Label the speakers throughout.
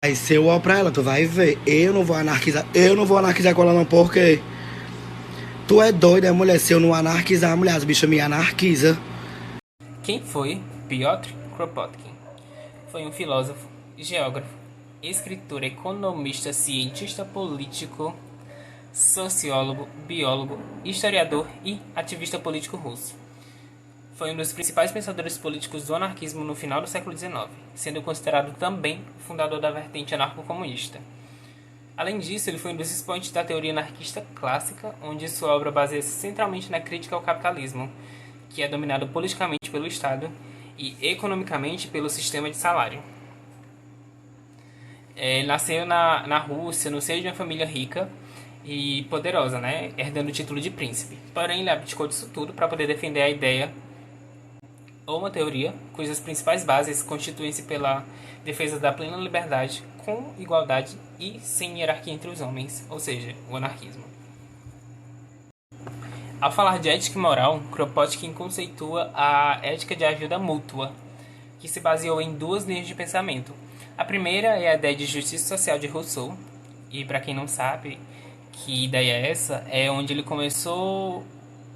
Speaker 1: Aí se eu olho pra ela, tu vai ver. Eu não vou anarquizar com ela não, porque tu é doida, mulher. Se eu não anarquizar, mulher, as bichas me anarquizam.
Speaker 2: Quem foi Piotr Kropotkin? Foi um filósofo, geógrafo, escritor, economista, cientista político, sociólogo, biólogo, historiador e ativista político russo. Foi um dos principais pensadores políticos do anarquismo no final do século XIX, sendo considerado também o fundador da vertente anarco-comunista. Além disso, ele foi um dos expoentes da teoria anarquista clássica, onde sua obra baseia-se centralmente na crítica ao capitalismo, que é dominado politicamente pelo Estado e economicamente pelo sistema de salário. Ele nasceu na Rússia, no seio de uma família rica e poderosa, né? Herdando o título de príncipe. Porém, ele abdicou disso tudo para poder defender a ideia ou uma teoria cujas principais bases constituem-se pela defesa da plena liberdade, com igualdade e sem hierarquia entre os homens, ou seja, o anarquismo. Ao falar de ética e moral, Kropotkin conceitua a ética de ajuda mútua, que se baseou em duas linhas de pensamento. A primeira é a ideia de justiça social de Rousseau, e para quem não sabe que ideia é essa, é onde ele começou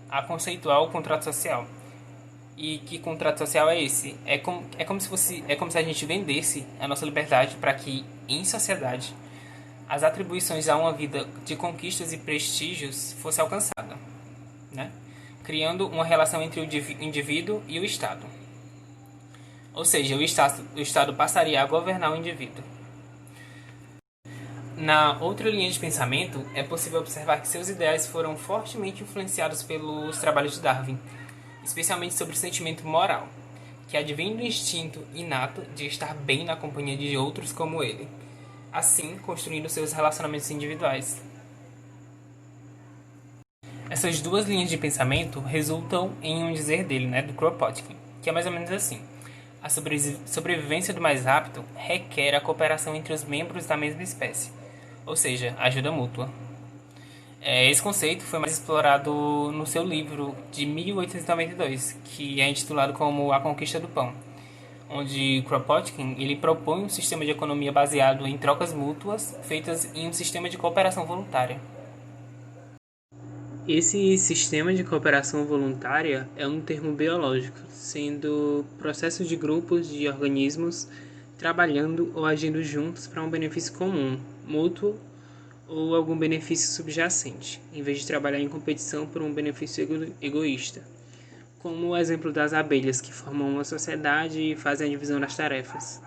Speaker 2: a conceituar o contrato social. E que contrato social é esse? É como se a gente vendesse a nossa liberdade para que, em sociedade, as atribuições a uma vida de conquistas e prestígios fosse alcançada, né? Criando uma relação entre o indivíduo e o Estado. Ou seja, o Estado passaria a governar o indivíduo. Na outra linha de pensamento, é possível observar que seus ideais foram fortemente influenciados pelos trabalhos de Darwin, especialmente sobre o sentimento moral, que advém do instinto inato de estar bem na companhia de outros como ele, assim construindo seus relacionamentos individuais. Essas duas linhas de pensamento resultam em um dizer dele, né, do Kropotkin, que é mais ou menos assim: a sobrevivência do mais apto requer a cooperação entre os membros da mesma espécie, ou seja, ajuda mútua. Esse conceito foi mais explorado no seu livro de 1892, que é intitulado como A Conquista do Pão, onde Kropotkin ele propõe um sistema de economia baseado em trocas mútuas feitas em um sistema de cooperação voluntária. Esse sistema de cooperação voluntária é um termo biológico, sendo processos de grupos de organismos trabalhando ou agindo juntos para um benefício comum, mútuo ou algum benefício subjacente, em vez de trabalhar em competição por um benefício egoísta, como o exemplo das abelhas que formam uma sociedade e fazem a divisão das tarefas.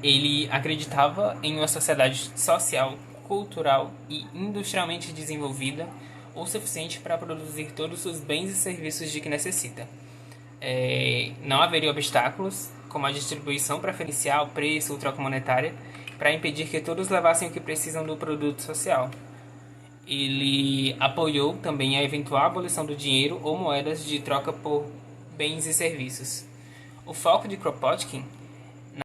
Speaker 2: Ele acreditava em uma sociedade social, cultural e industrialmente desenvolvida o suficiente para produzir todos os bens e serviços de que necessita. Não haveria obstáculos, como a distribuição preferencial, preço ou troca monetária, para impedir que todos levassem o que precisam do produto social. Ele apoiou também a eventual abolição do dinheiro ou moedas de troca por bens e serviços. O foco de Kropotkin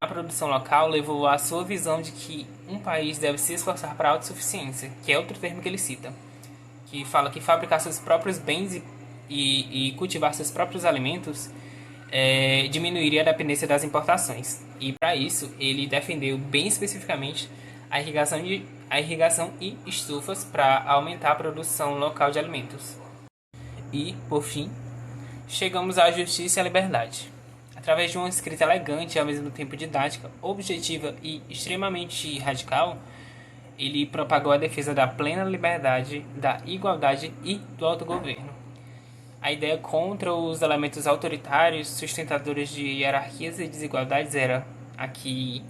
Speaker 2: na produção local levou à sua visão de que um país deve se esforçar para a autossuficiência, que é outro termo que ele cita, que fala que fabricar seus próprios bens e cultivar seus próprios alimentos diminuiria a dependência das importações. E para isso, ele defendeu bem especificamente a irrigação e estufas para aumentar a produção local de alimentos. E, por fim, chegamos à justiça e à liberdade. Através de uma escrita elegante e ao mesmo tempo didática, objetiva e extremamente radical, ele propagou a defesa da plena liberdade, da igualdade e do autogoverno. A ideia contra os elementos autoritários, sustentadores de hierarquias e desigualdades, era a que,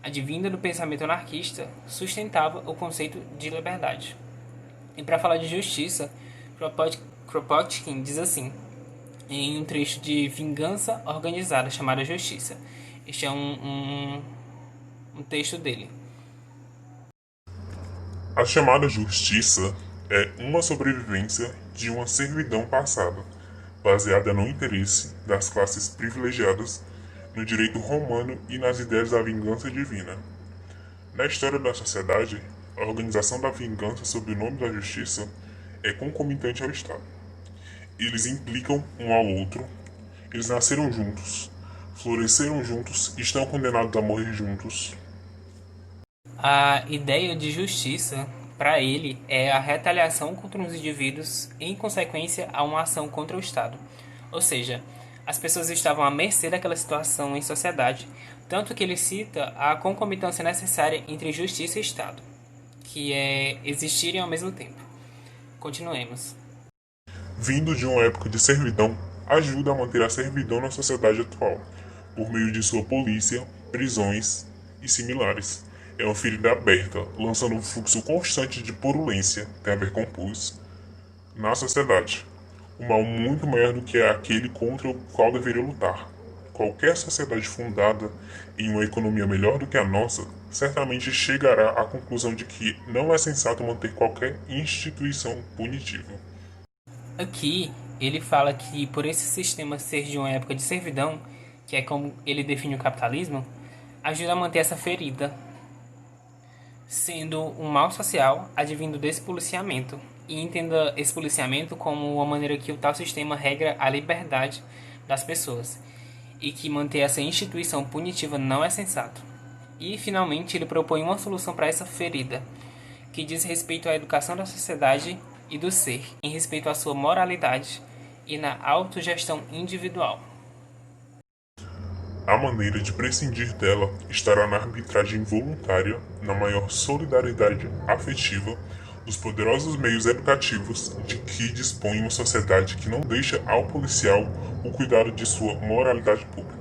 Speaker 2: advinda do pensamento anarquista, sustentava o conceito de liberdade. E para falar de justiça, Kropotkin diz assim, em um trecho de Vingança Organizada, chamada Justiça. Este é um texto dele.
Speaker 3: A chamada justiça é uma sobrevivência de uma servidão passada, baseada no interesse das classes privilegiadas, no direito romano e nas ideias da vingança divina. Na história da sociedade, a organização da vingança sob o nome da justiça é concomitante ao Estado. Eles implicam um ao outro, eles nasceram juntos, floresceram juntos e estão condenados a morrer juntos.
Speaker 2: A ideia de justiça, para ele, é a retaliação contra os indivíduos em consequência a uma ação contra o Estado. Ou seja, as pessoas estavam à mercê daquela situação em sociedade, tanto que ele cita a concomitância necessária entre justiça e Estado, que é existirem ao mesmo tempo. Continuemos.
Speaker 3: Vindo de uma época de servidão, ajuda a manter a servidão na sociedade atual, por meio de sua polícia, prisões e similares. É uma ferida aberta, lançando um fluxo constante de purulência, tem a ver com pus, na sociedade. Um mal muito maior do que aquele contra o qual deveria lutar. Qualquer sociedade fundada em uma economia melhor do que a nossa, certamente chegará à conclusão de que não é sensato manter qualquer instituição punitiva.
Speaker 2: Aqui, ele fala que por esse sistema ser de uma época de servidão, que é como ele define o capitalismo, ajuda a manter essa ferida, sendo um mal social advindo desse policiamento. E entenda esse policiamento como uma maneira que o tal sistema regra a liberdade das pessoas, e que manter essa instituição punitiva não é sensato. E, finalmente, ele propõe uma solução para essa ferida, que diz respeito à educação da sociedade e do ser, em respeito à sua moralidade e na autogestão individual.
Speaker 3: A maneira de prescindir dela estará na arbitragem voluntária, na maior solidariedade afetiva, dos poderosos meios educativos de que dispõe uma sociedade que não deixa ao policial o cuidado de sua moralidade pública.